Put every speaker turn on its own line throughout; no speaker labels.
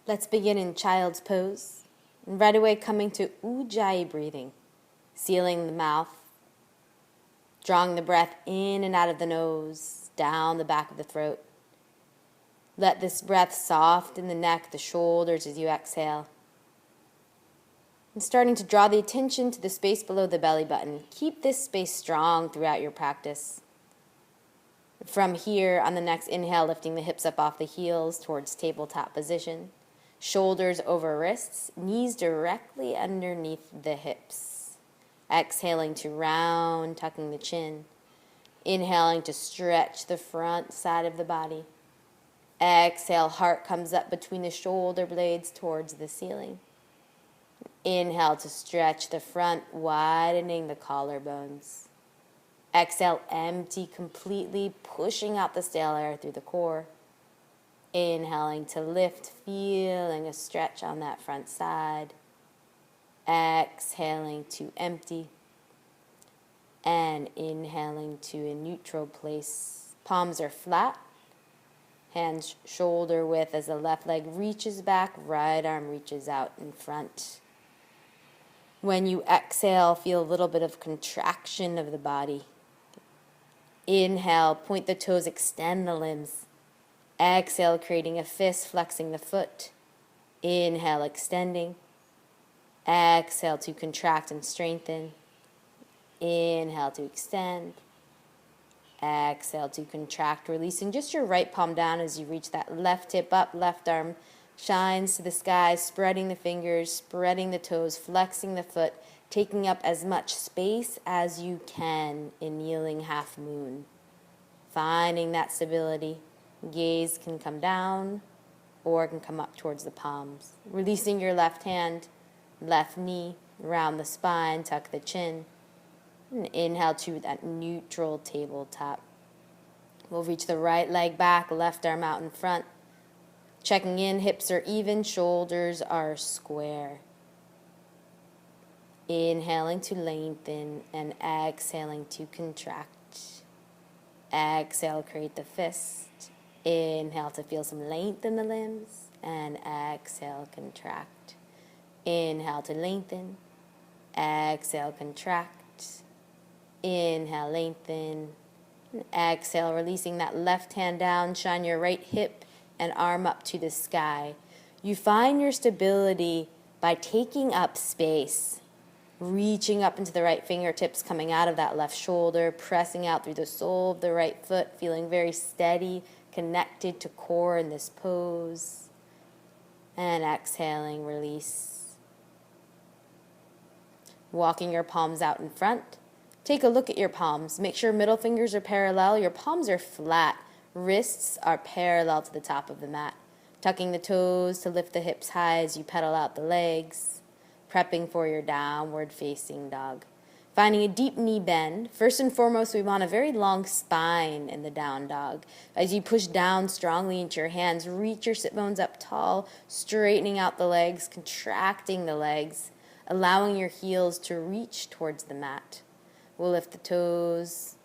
Let's begin in child's pose. And right away coming to Ujjayi breathing, sealing the mouth, drawing the breath in and out of the nose, down the back of the throat. Let this breath soften the neck, the shoulders as you exhale. And starting to draw the attention to the space below the belly button. Keep this space strong throughout your practice. From here, on the next inhale, lifting the hips up off the heels towards tabletop position. Shoulders over wrists, knees directly underneath the hips. Exhaling to round, tucking the chin. Inhaling to stretch the front side of the body. Exhale, heart comes up between the shoulder blades towards the ceiling. Inhale to stretch the front, widening the collarbones. Exhale, empty completely, pushing out the stale air through the core. Inhaling to lift, feeling a stretch on that front side. Exhaling to empty. And inhaling to a neutral place. Palms are flat. Hands shoulder width as the left leg reaches back, right arm reaches out in front. When you exhale, feel a little bit of contraction of the body. Inhale, point the toes, extend the limbs. Exhale, creating a fist, flexing the foot. Inhale, extending. Exhale to contract and strengthen. Inhale to extend. Exhale to contract, releasing just your right palm down as you reach that left hip up, left arm shines to the sky, spreading the fingers, spreading the toes, flexing the foot, taking up as much space as you can in kneeling half moon. Finding that stability. Gaze can come down or it can come up towards the palms. Releasing your left hand, left knee, around the spine, tuck the chin. And inhale to that neutral tabletop. We'll reach the right leg back, left arm out in front. Checking in, hips are even, shoulders are square. Inhaling to lengthen and exhaling to contract. Exhale, create the fist. Inhale to feel some length in the limbs. And exhale, contract. Inhale to lengthen. Exhale, contract. Inhale, lengthen. And exhale, releasing that left hand down. Shine your right hip and arm up to the sky. You find your stability by taking up space. Reaching up into the right fingertips, coming out of that left shoulder, pressing out through the sole of the right foot, feeling very steady, connected to core in this pose. And exhaling, release. Walking your palms out in front. Take a look at your palms. Make sure middle fingers are parallel. Your palms are flat. Wrists are parallel to the top of the mat. Tucking the toes to lift the hips high as you pedal out the legs. Prepping for your downward facing dog. Finding a deep knee bend. First and foremost, we want a very long spine in the down dog. As you push down strongly into your hands, reach your sit bones up tall, straightening out the legs, contracting the legs, allowing your heels to reach towards the mat. We'll lift the toes,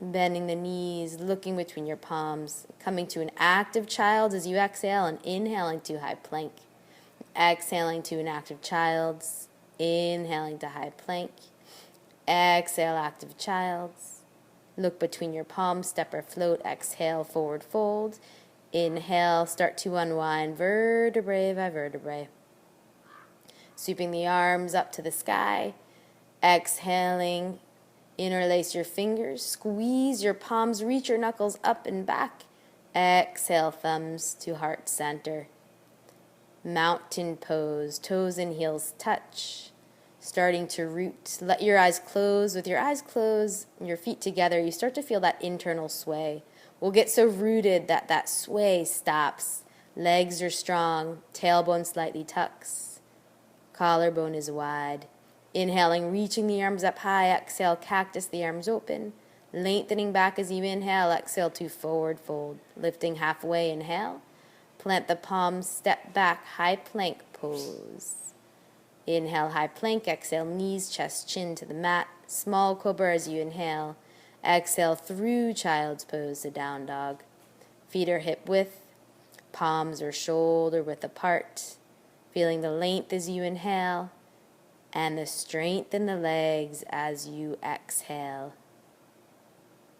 bending the knees, looking between your palms, coming to an active child as you exhale and inhaling to high plank. Exhaling to an active child's, inhaling to high plank. Exhale, active child's. Look between your palms, step or float. Exhale, forward fold. Inhale, start to unwind vertebrae by vertebrae. Sweeping the arms up to the sky. Exhaling, interlace your fingers, squeeze your palms, reach your knuckles up and back. Exhale, thumbs to heart center. Mountain pose, toes and heels touch. Starting to root. Let your eyes close. With your eyes closed and your feet together, you start to feel that internal sway. We'll get so rooted that that sway stops. Legs are strong, tailbone slightly tucks. Collarbone is wide. Inhaling, reaching the arms up high. Exhale, cactus, the arms open. Lengthening back as you inhale. Exhale to forward fold. Lifting halfway, inhale. Plant the palms, step back, high plank pose. Inhale, high plank. Exhale, knees, chest, chin to the mat. Small cobra as you inhale. Exhale through child's pose to down dog. Feet are hip width. Palms are shoulder width apart. Feeling the length as you inhale and the strength in the legs as you exhale.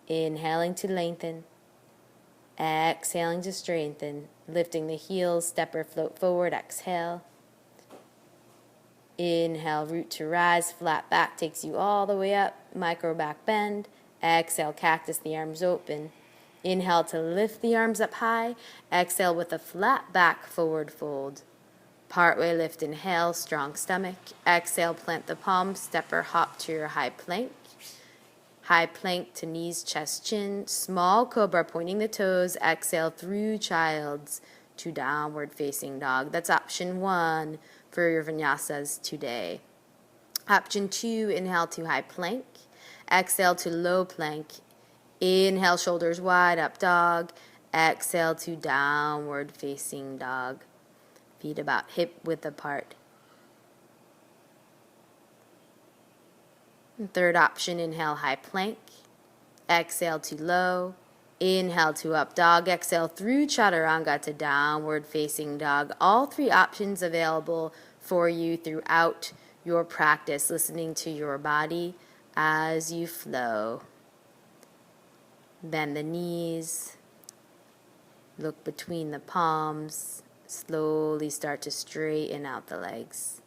Inhaling to lengthen. Exhaling to strengthen. Lifting the heels, step or float forward, exhale. Inhale, root to rise, flat back takes you all the way up, micro back bend. Exhale, cactus, the arms open. Inhale to lift the arms up high. Exhale with a flat back, forward fold. Partway lift, inhale, strong stomach. Exhale, plant the palms, step or hop to your high plank. High plank to knees, chest, chin. Small cobra pointing the toes. Exhale through child's to downward facing dog. That's option 1 for your vinyasas today. Option 2, inhale to high plank. Exhale to low plank. Inhale, shoulders wide, up dog. Exhale to downward facing dog. Feet about hip width apart. And third option, inhale, high plank. Exhale to low. Inhale to up dog. Exhale through chaturanga to downward facing dog. All 3 options available for you throughout your practice, listening to your body as you flow. Bend the knees. Look between the palms. Slowly start to straighten out the legs.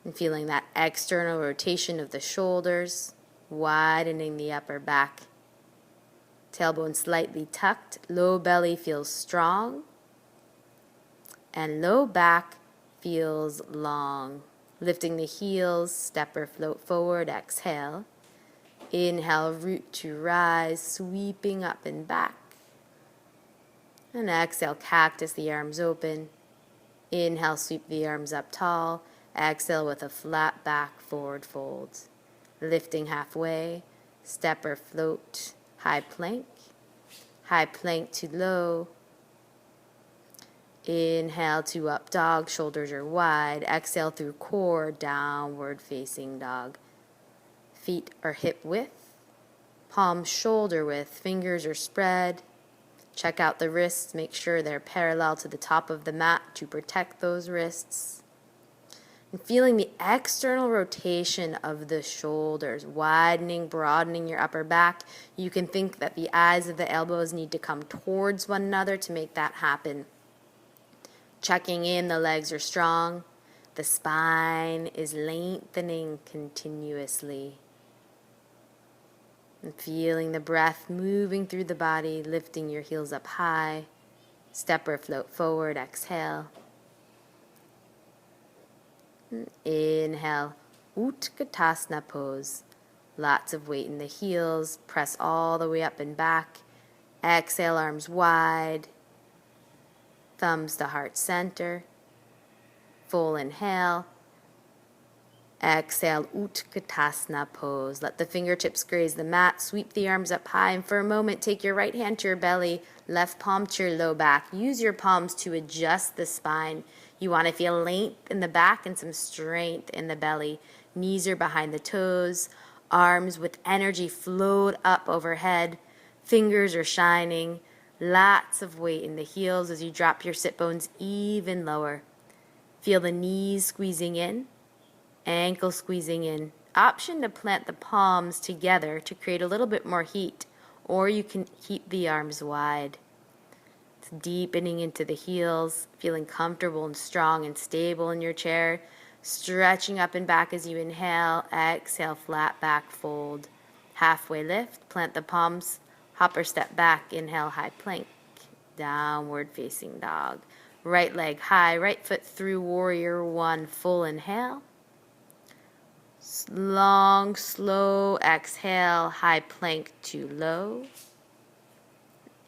And feeling that external rotation of the shoulders, widening the upper back. Tailbone slightly tucked, low belly feels strong, and low back feels long. Lifting the heels, step or float forward, exhale. Inhale, root to rise, sweeping up and back. And exhale, cactus, the arms open. Inhale, sweep the arms up tall. Exhale with a flat back, forward fold. Lifting halfway, step or float, high plank to low. Inhale to up dog, shoulders are wide. Exhale through core, downward facing dog. Feet are hip width, palms shoulder width, fingers are spread. Check out the wrists, make sure they're parallel to the top of the mat to protect those wrists. And feeling the external rotation of the shoulders, widening, broadening your upper back. You can think that the eyes of the elbows need to come towards one another to make that happen. Checking in, the legs are strong. The spine is lengthening continuously. And feeling the breath moving through the body, lifting your heels up high. Step or float forward, exhale. Inhale, Utkatasana pose. Lots of weight in the heels. Press all the way up and back. Exhale, arms wide. Thumbs to heart center. Full inhale. Exhale, Utkatasana pose. Let the fingertips graze the mat. Sweep the arms up high. And for a moment, take your right hand to your belly. Left palm to your low back. Use your palms to adjust the spine. You want to feel length in the back and some strength in the belly. Knees are behind the toes. Arms with energy float up overhead. Fingers are shining. Lots of weight in the heels as you drop your sit bones even lower. Feel the knees squeezing in. Ankle squeezing in. Option to plant the palms together to create a little bit more heat, or you can keep the arms wide. It's deepening into the heels, feeling comfortable and strong and stable in your chair. Stretching up and back as you inhale. Exhale, flat back fold. Halfway lift, plant the palms, hop or step back. Inhale, high plank. Downward facing dog. Right leg high, right foot through warrior 1. Full inhale. Long, slow exhale, high plank to low.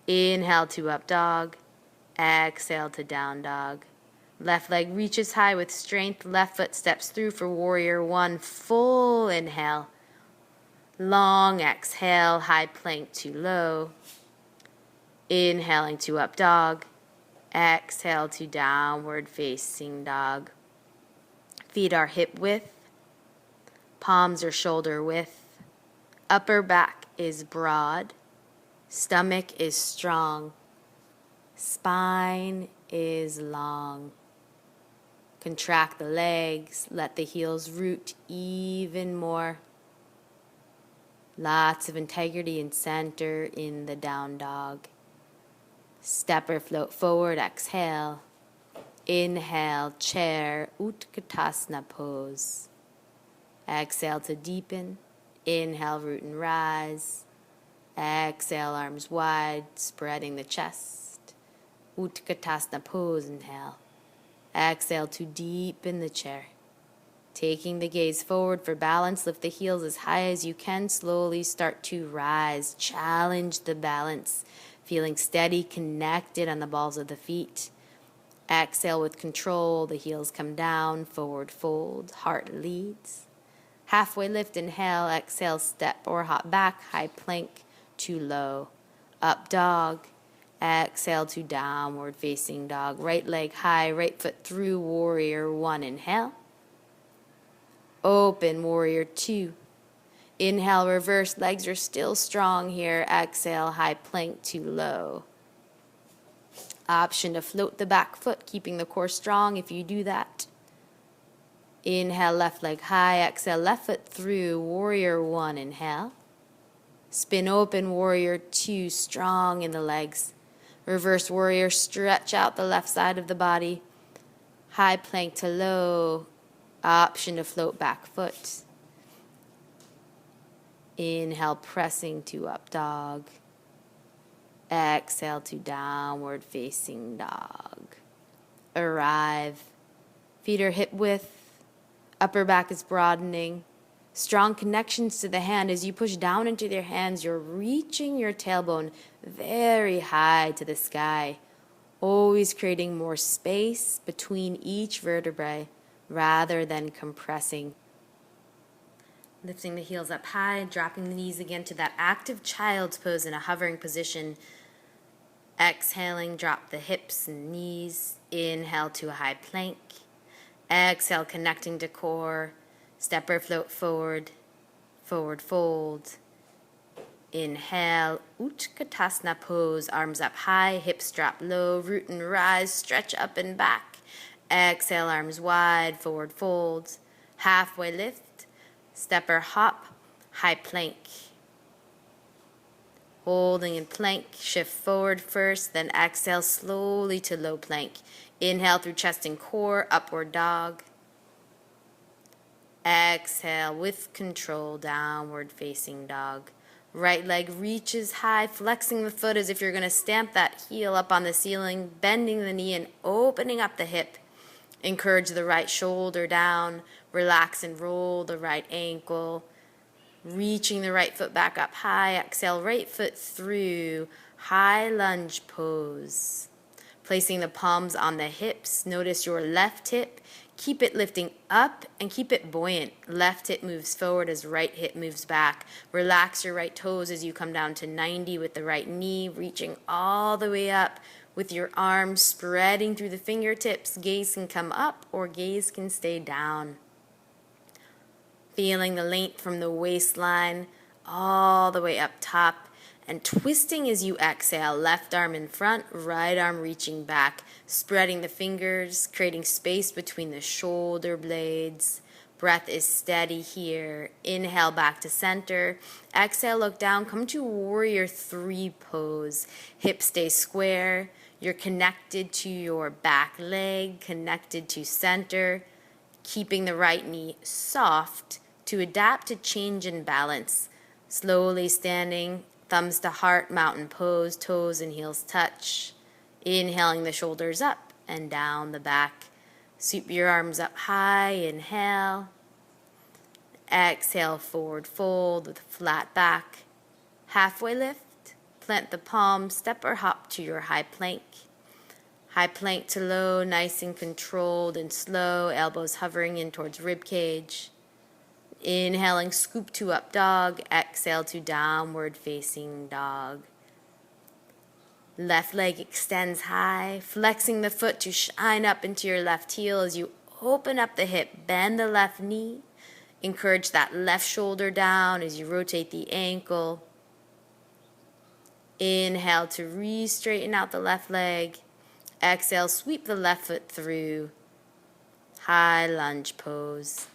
Inhale to up dog. Exhale to down dog. Left leg reaches high with strength. Left foot steps through for warrior 1. Full inhale. Long exhale, high plank to low. Inhaling to up dog. Exhale to downward facing dog. Feet are hip width. Palms are shoulder width. Upper back is broad. Stomach is strong. Spine is long. Contract the legs, let the heels root even more. Lots of integrity and center in the down dog. Step or float forward, exhale. Inhale, chair, Utkatasana pose. Exhale to deepen. Inhale, root and rise. Exhale, arms wide, spreading the chest. Utkatasana pose, inhale. Exhale to deepen the chair. Taking the gaze forward for balance, lift the heels as high as you can. Slowly start to rise. Challenge the balance. Feeling steady, connected on the balls of the feet. Exhale with control. The heels come down. Forward fold. Heart leads. Halfway lift, inhale. Exhale, step or hop back. High plank to low. Up dog. Exhale to downward facing dog. Right leg high. Right foot through. Warrior one. Inhale. Open, warrior two. Inhale, reverse, legs are still strong here. Exhale, high plank to low. Option to float the back foot, keeping the core strong if you do that. Inhale, left leg high. Exhale, left foot through. Warrior one, inhale. Spin open, warrior two, strong in the legs. Reverse warrior, stretch out the left side of the body. High plank to low. Option to float back foot. Inhale, pressing to up dog. Exhale to downward facing dog. Arrive. Feet are hip width. Upper back is broadening. Strong connections to the hand. As you push down into your hands, you're reaching your tailbone very high to the sky. Always creating more space between each vertebrae, rather than compressing. Lifting the heels up high, dropping the knees again to that active child's pose in a hovering position. Exhaling, drop the hips and knees. Inhale to a high plank. Exhale, connecting to core. Step or float forward. Forward fold. Inhale, Utkatasana pose. Arms up high, hips drop low. Root and rise, stretch up and back. Exhale, arms wide, forward fold. Halfway lift, step or hop, high plank. Holding in plank, shift forward first, then exhale slowly to low plank. Inhale through chest and core, upward dog. Exhale with control, downward facing dog. Right leg reaches high, flexing the foot as if you're going to stamp that heel up on the ceiling, bending the knee and opening up the hip. Encourage the right shoulder down, relax and roll the right ankle, reaching the right foot back up high. Exhale, right foot through, high lunge pose. Placing the palms on the hips, notice your left hip. Keep it lifting up and keep it buoyant. Left hip moves forward as right hip moves back. Relax your right toes as you come down to 90 with the right knee, reaching all the way up. With your arms spreading through the fingertips, gaze can come up or gaze can stay down. Feeling the length from the waistline all the way up top and twisting as you exhale. Left arm in front, right arm reaching back, spreading the fingers, creating space between the shoulder blades. Breath is steady here. Inhale back to center. Exhale, look down. Come to warrior three pose. Hips stay square. You're connected to your back leg, connected to center. Keeping the right knee soft to adapt to change in balance. Slowly standing, thumbs to heart, mountain pose, toes and heels touch. Inhaling the shoulders up and down the back. Sweep your arms up high, inhale. Exhale, forward fold with a flat back. Halfway lift, plant the palms, step or hop to your high plank. High plank to low, nice and controlled and slow, elbows hovering in towards rib cage. Inhaling, scoop to up dog, exhale to downward facing dog. Left leg extends high, flexing the foot to shine up into your left heel as you open up the hip, bend the left knee. Encourage that left shoulder down as you rotate the ankle. Inhale to re-straighten out the left leg. Exhale, sweep the left foot through. High lunge pose.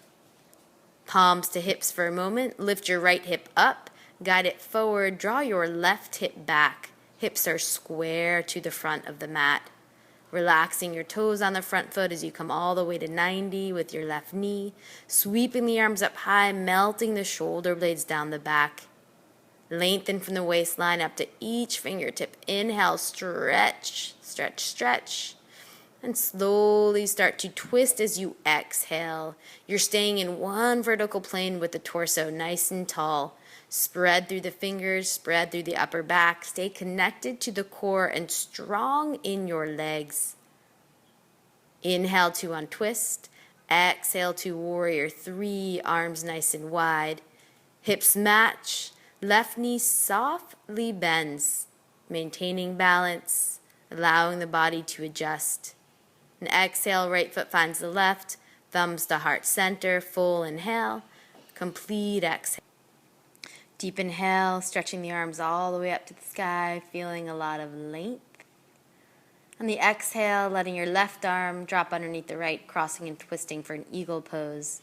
Palms to hips for a moment. Lift your right hip up. Guide it forward. Draw your left hip back. Hips are square to the front of the mat. Relaxing your toes on the front foot as you come all the way to 90 with your left knee. Sweeping the arms up high, melting the shoulder blades down the back. Lengthen from the waistline up to each fingertip. Inhale, stretch, stretch, stretch. And slowly start to twist as you exhale. You're staying in one vertical plane with the torso nice and tall. Spread through the fingers, spread through the upper back. Stay connected to the core and strong in your legs. Inhale to untwist. Exhale to warrior three, arms nice and wide. Hips match. Left knee softly bends, maintaining balance, allowing the body to adjust. And exhale, right foot finds the left, thumbs to heart center, full inhale, complete exhale. Deep inhale, stretching the arms all the way up to the sky, feeling a lot of length. On the exhale, letting your left arm drop underneath the right, crossing and twisting for an eagle pose.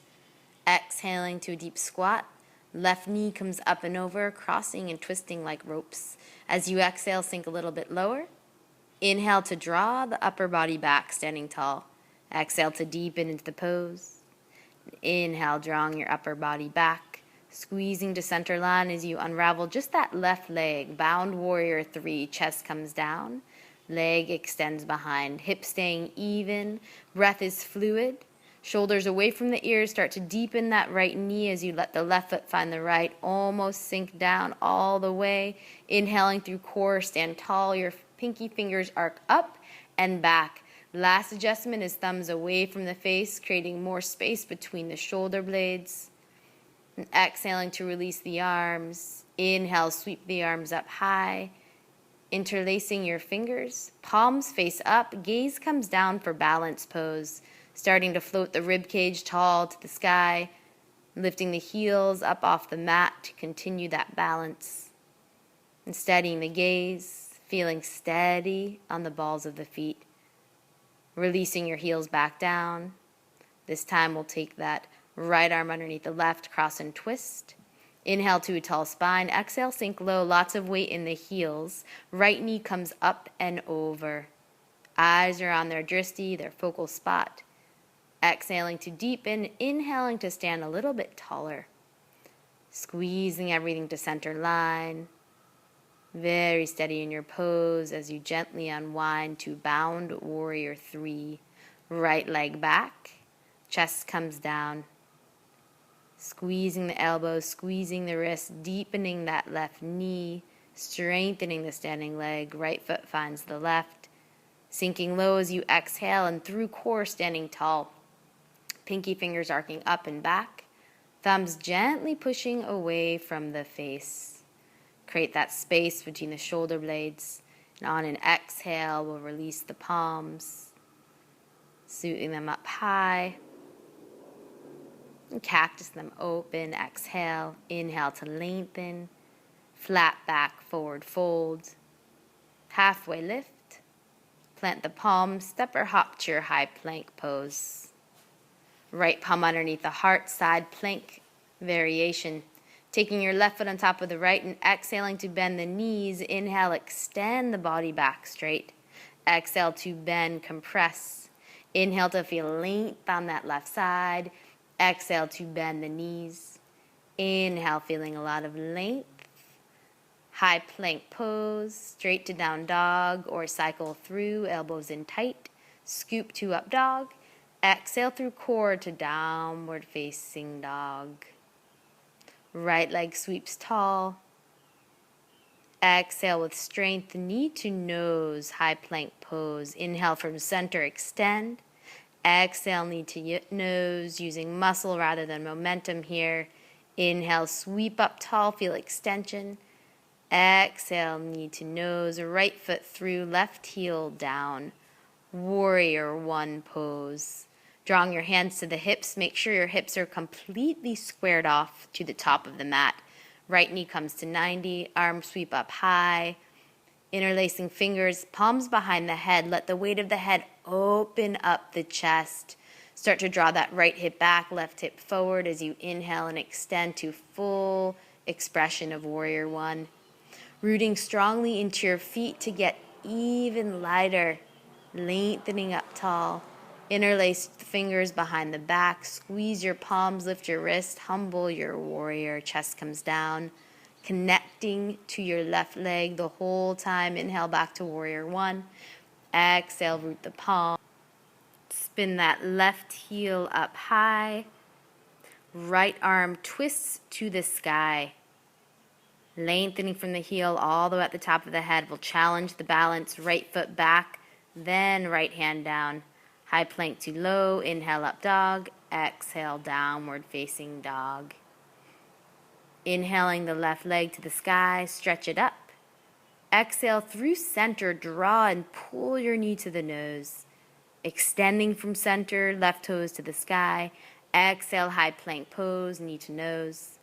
Exhaling to a deep squat. Left knee comes up and over, crossing and twisting like ropes. As you exhale, sink a little bit lower. Inhale to draw the upper body back, standing tall. Exhale to deepen into the pose. Inhale, drawing your upper body back, squeezing to center line as you unravel just that left leg. Bound warrior three, chest comes down, leg extends behind, hips staying even, breath is fluid. Shoulders away from the ears, start to deepen that right knee as you let the left foot find the right, almost sink down all the way. Inhaling through core, stand tall, your pinky fingers arc up and back. Last adjustment is thumbs away from the face, creating more space between the shoulder blades. And exhaling to release the arms. Inhale, sweep the arms up high, interlacing your fingers. Palms face up, gaze comes down for balance pose. Starting to float the rib cage tall to the sky, lifting the heels up off the mat to continue that balance. And steadying the gaze, feeling steady on the balls of the feet. Releasing your heels back down. This time we'll take that right arm underneath the left, cross and twist. Inhale to a tall spine. Exhale, sink low, lots of weight in the heels. Right knee comes up and over. Eyes are on their drishti, their focal spot. Exhaling to deepen, inhaling to stand a little bit taller. Squeezing everything to center line. Very steady in your pose as you gently unwind to bound warrior three. Right leg back, chest comes down. Squeezing the elbows, squeezing the wrist, deepening that left knee, strengthening the standing leg. Right foot finds the left. Sinking low as you exhale and through core, standing tall. Pinky fingers arcing up and back, thumbs gently pushing away from the face. Create that space between the shoulder blades. And on an exhale, we'll release the palms, suiting them up high. And cactus them open. Exhale, inhale to lengthen. Flat back, forward fold. Halfway lift. Plant the palms, step or hop to your high plank pose. Right palm underneath the heart, side plank variation. Taking your left foot on top of the right and exhaling to bend the knees. Inhale, extend the body back straight. Exhale to bend, compress. Inhale to feel length on that left side. Exhale to bend the knees. Inhale, feeling a lot of length. High plank pose, straight to down dog or cycle through, elbows in tight. Scoop to up dog. Exhale through core to downward facing dog. Right leg sweeps tall. Exhale with strength, knee to nose, high plank pose. Inhale from center, extend. Exhale, knee to nose, using muscle rather than momentum here. Inhale, sweep up tall, feel extension. Exhale, knee to nose, right foot through, left heel down. Warrior one pose. Drawing your hands to the hips, make sure your hips are completely squared off to the top of the mat. Right knee comes to 90, arms sweep up high. Interlacing fingers, palms behind the head. Let the weight of the head open up the chest. Start to draw that right hip back, left hip forward as you inhale and extend to full expression of Warrior One. Rooting strongly into your feet to get even lighter, lengthening up tall. Interlace fingers behind the back, squeeze your palms, lift your wrist, humble your warrior, chest comes down. Connecting to your left leg the whole time. Inhale back to Warrior One. Exhale, root the palm. Spin that left heel up high. Right arm twists to the sky. Lengthening from the heel all the way at the top of the head. We'll challenge the balance. Right foot back, then right hand down. High plank to low. Inhale, up dog. Exhale, downward facing dog. Inhaling the left leg to the sky, stretch it up. Exhale through center, draw and pull your knee to the nose. Extending from center, left toes to the sky. Exhale, high plank pose, knee to nose.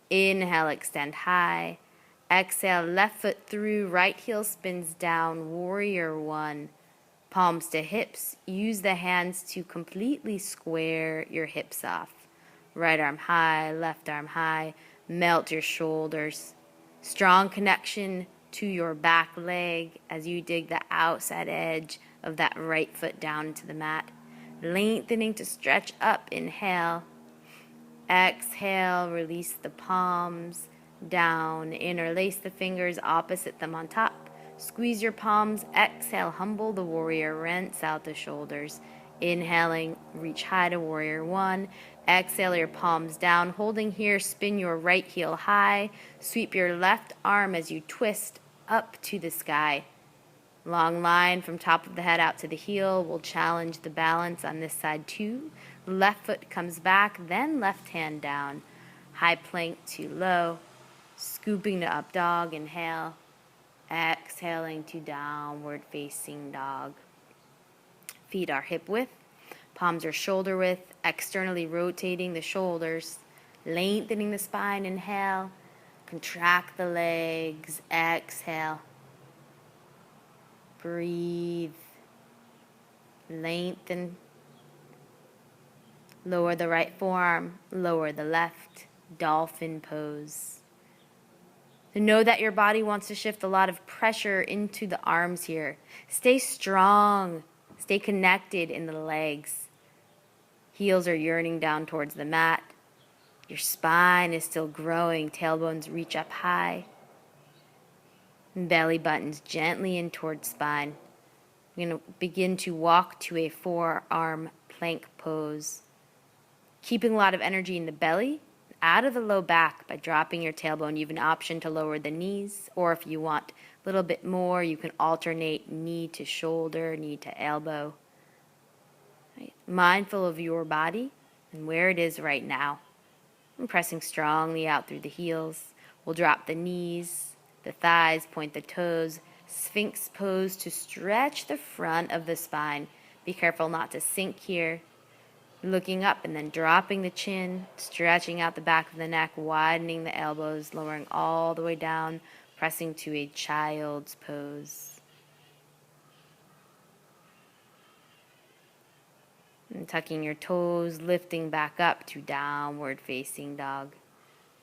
Inhale, extend high. Exhale, left foot through, right heel spins down, Warrior One. Palms to hips, use the hands to completely square your hips off. Right arm high, left arm high. Melt your shoulders. Strong connection to your back leg as you dig the outside edge of that right foot down into the mat. Lengthening to stretch up. Inhale. Exhale, release the palms down. Interlace the fingers, opposite them on top. Squeeze your palms. Exhale, humble the warrior. Rinse out the shoulders. Inhaling, reach high to Warrior One. Exhale your palms down. Holding here, spin your right heel high. Sweep your left arm as you twist up to the sky. Long line from top of the head out to the heel. We'll challenge the balance on this side too. Left foot comes back, then left hand down. High plank to low. Scooping to up dog. Inhale. Exhaling to downward facing dog. Feet are hip width. Palms are shoulder width. Externally rotating the shoulders. Lengthening the spine. Inhale. Contract the legs. Exhale. Breathe. Lengthen. Lower the right forearm. Lower the left. Dolphin pose. So know that your body wants to shift a lot of pressure into the arms here. Stay strong. Stay connected in the legs. Heels are yearning down towards the mat. Your spine is still growing. Tailbones reach up high. Belly buttons gently in towards spine. We're going to begin to walk to a forearm plank pose. Keeping a lot of energy in the belly, out of the low back by dropping your tailbone. You have an option to lower the knees, or if you want a little bit more, you can alternate knee to shoulder, knee to elbow. Right. Mindful of your body and where it is right now. And pressing strongly out through the heels. We'll drop the knees, the thighs, point the toes. Sphinx pose to stretch the front of the spine. Be careful not to sink here. Looking up and then dropping the chin, stretching out the back of the neck, widening the elbows, lowering all the way down, pressing to a child's pose. And tucking your toes, lifting back up to downward facing dog.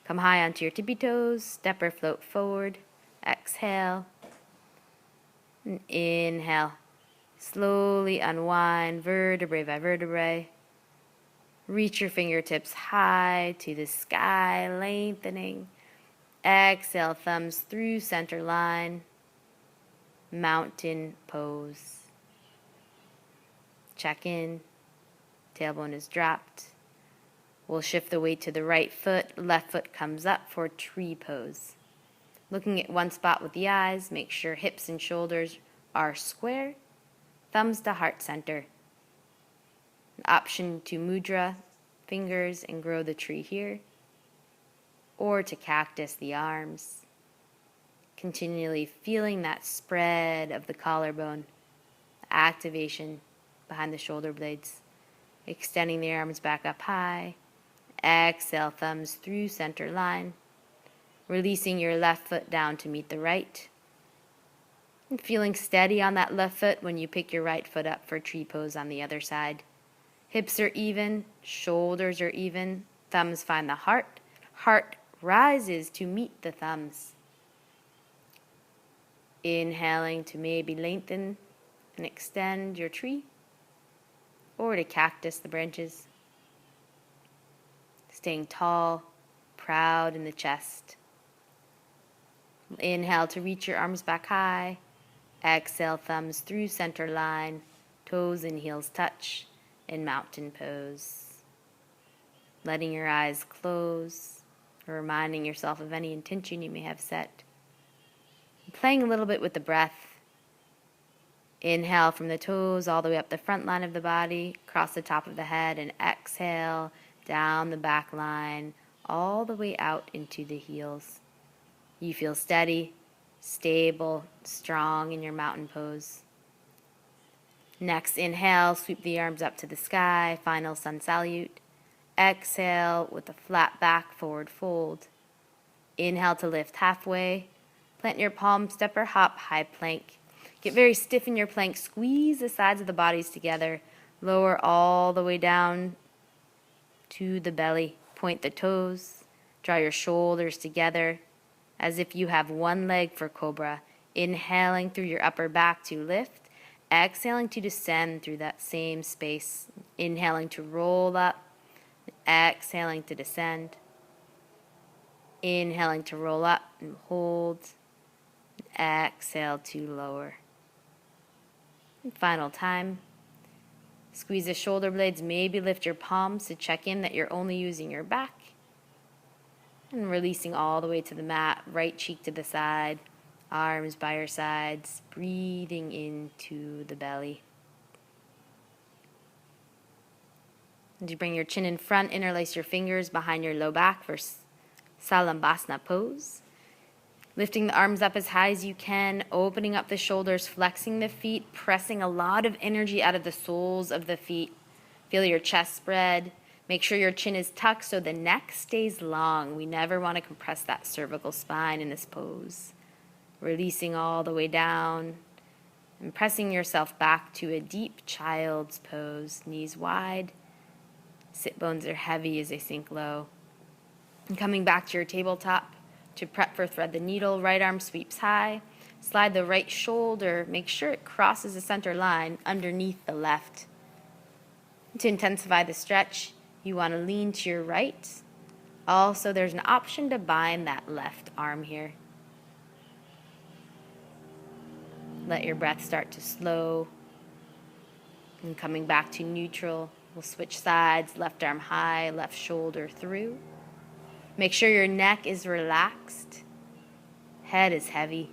Come high onto your tippy toes, step or float forward. Exhale. And inhale. Slowly unwind vertebrae by vertebrae. Reach your fingertips high to the sky, lengthening. Exhale, thumbs through center line. Mountain pose. Check in. Tailbone is dropped. We'll shift the weight to the right foot. Left foot comes up for tree pose. Looking at one spot with the eyes, make sure hips and shoulders are square. Thumbs to heart center. An option to mudra, fingers, and grow the tree here. Or to cactus the arms. Continually feeling that spread of the collarbone. Activation behind the shoulder blades. Extending the arms back up high. Exhale, thumbs through center line. Releasing your left foot down to meet the right. And feeling steady on that left foot when you pick your right foot up for tree pose on the other side. Hips are even, shoulders are even, thumbs find the heart. Heart rises to meet the thumbs. Inhaling to maybe lengthen and extend your tree, or to cactus the branches. Staying tall, proud in the chest. Inhale to reach your arms back high. Exhale, thumbs through center line, toes and heels touch in mountain pose. Letting your eyes close, or reminding yourself of any intention you may have set. Playing a little bit with the breath. Inhale from the toes all the way up the front line of the body, across the top of the head, and exhale down the back line, all the way out into the heels. You feel steady, stable, strong in your mountain pose. Next, inhale, sweep the arms up to the sky, final sun salute. Exhale with a flat back, forward fold. Inhale to lift halfway. Plant your palm, step or hop, high plank. Get very stiff in your plank. Squeeze the sides of the bodies together. Lower all the way down to the belly. Point the toes. Draw your shoulders together as if you have one leg for cobra. Inhaling through your upper back to lift. Exhaling to descend through that same space. Inhaling to roll up. Exhaling to descend. Inhaling to roll up and hold. Exhale to lower. And final time. Squeeze the shoulder blades, maybe lift your palms to check in that you're only using your back. And releasing all the way to the mat, right cheek to the side, arms by your sides, breathing into the belly. As you bring your chin in front, interlace your fingers behind your low back for Salambasana pose. Lifting the arms up as high as you can, opening up the shoulders, flexing the feet, pressing a lot of energy out of the soles of the feet. Feel your chest spread. Make sure your chin is tucked so the neck stays long. We never want to compress that cervical spine in this pose. Releasing all the way down and pressing yourself back to a deep child's pose. Knees wide. Sit bones are heavy as they sink low. And coming back to your tabletop to prep for thread the needle. Right arm sweeps high. Slide the right shoulder. Make sure it crosses the center line underneath the left. To intensify the stretch, you want to lean to your right. Also, there's an option to bind that left arm here. Let your breath start to slow. And coming back to neutral, we'll switch sides, left arm high, left shoulder through. Make sure your neck is relaxed. Head is heavy.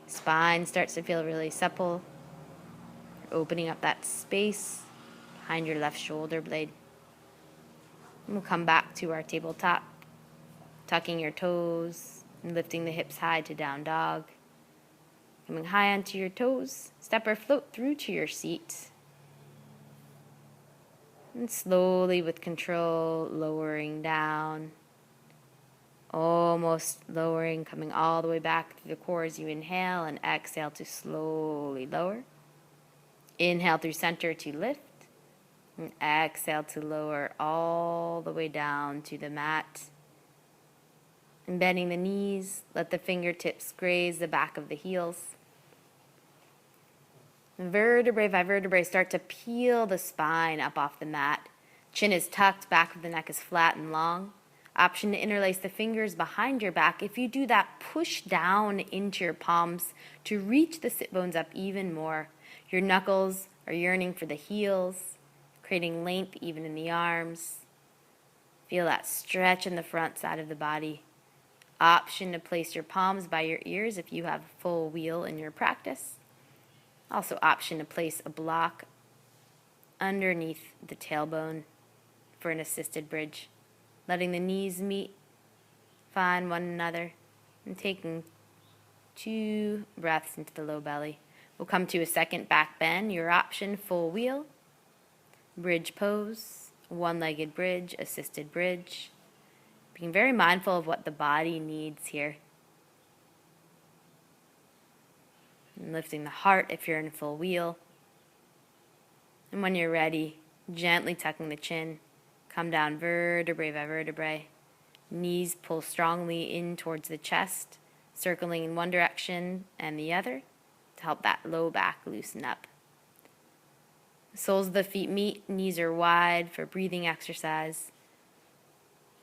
Spine starts to feel really supple. You're opening up that space behind your left shoulder blade. And we'll come back to our tabletop, tucking your toes and lifting the hips high to down dog. Coming high onto your toes, step or float through to your seat. And slowly, with control, lowering down. Almost lowering, coming all the way back through the core as you inhale and exhale to slowly lower. Inhale through center to lift. And exhale to lower all the way down to the mat. And bending the knees, let the fingertips graze the back of the heels. Vertebrae by vertebrae, start to peel the spine up off the mat. Chin is tucked, back of the neck is flat and long. Option to interlace the fingers behind your back. If you do that, push down into your palms to reach the sit bones up even more. Your knuckles are yearning for the heels, creating length even in the arms. Feel that stretch in the front side of the body. Option to place your palms by your ears if you have a full wheel in your practice. Also option to place a block underneath the tailbone for an assisted bridge. Letting the knees meet, find one another, and taking 2 breaths into the low belly. We'll come to a second back bend. Your option, full wheel, bridge pose, one-legged bridge, assisted bridge. Being very mindful of what the body needs here. And lifting the heart if you're in full wheel. And when you're ready, gently tucking the chin, come down vertebrae by vertebrae. Knees pull strongly in towards the chest, circling in one direction and the other to help that low back loosen up. Soles of the feet meet, knees are wide for breathing exercise.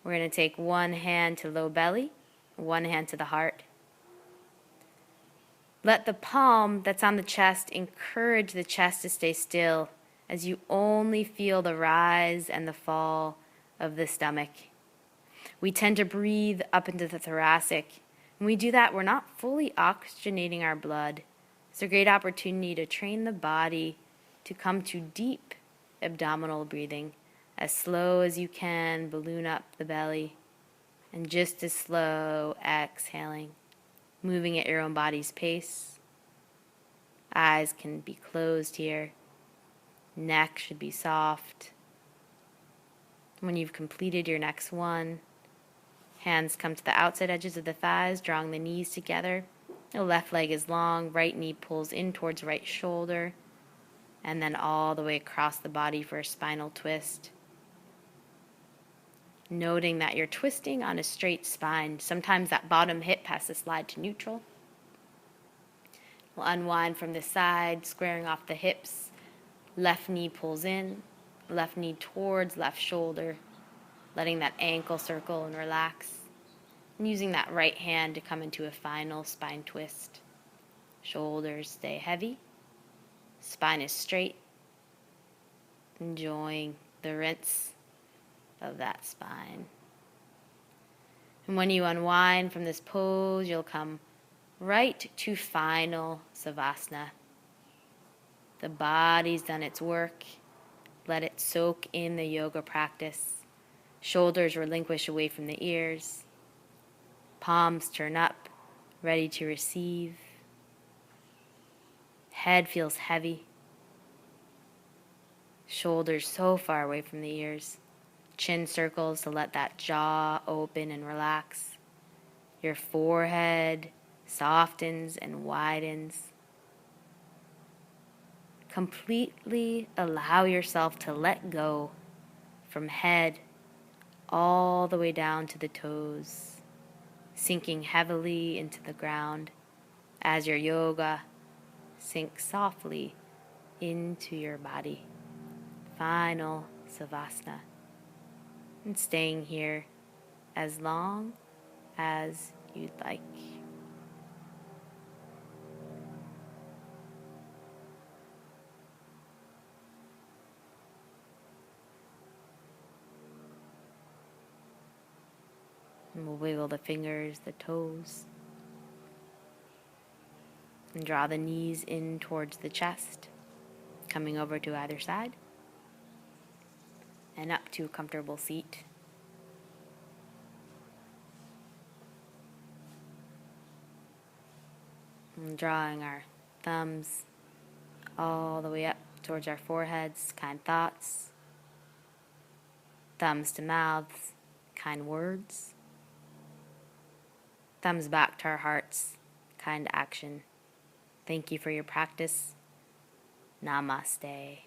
We're going to take one hand to low belly, one hand to the heart. Let the palm that's on the chest encourage the chest to stay still as you only feel the rise and the fall of the stomach. We tend to breathe up into the thoracic. When we do that, we're not fully oxygenating our blood. It's a great opportunity to train the body to come to deep abdominal breathing. As slow as you can, balloon up the belly, and just as slow, exhaling, moving at your own body's pace. Eyes can be closed here. Neck should be soft. When you've completed your next one, hands come to the outside edges of the thighs, drawing the knees together. The left leg is long, right knee pulls in towards right shoulder, and then all the way across the body for a spinal twist. Noting that you're twisting on a straight spine. Sometimes that bottom hip has to slide to neutral. We'll unwind from the side, squaring off the hips. Left knee pulls in, left knee towards left shoulder, letting that ankle circle and relax. And using that right hand to come into a final spine twist. Shoulders stay heavy. Spine is straight. Enjoying the rinse of that spine. And when you unwind from this pose, you'll come right to final savasana. The body's done its work. Let it soak in the yoga practice. Shoulders relinquish away from the ears. Palms turn up, ready to receive. Head feels heavy. Shoulders so far away from the ears. Chin circles to let that jaw open and relax. Your forehead softens and widens. Completely allow yourself to let go from head all the way down to the toes, sinking heavily into the ground as your yoga sinks softly into your body. Final savasana. And staying here as long as you'd like. And we'll wiggle the fingers, the toes, and draw the knees in towards the chest, coming over to either side, and up to a comfortable seat. And drawing our thumbs all the way up towards our foreheads, kind thoughts. Thumbs to mouths, kind words. Thumbs back to our hearts, kind action. Thank you for your practice. Namaste.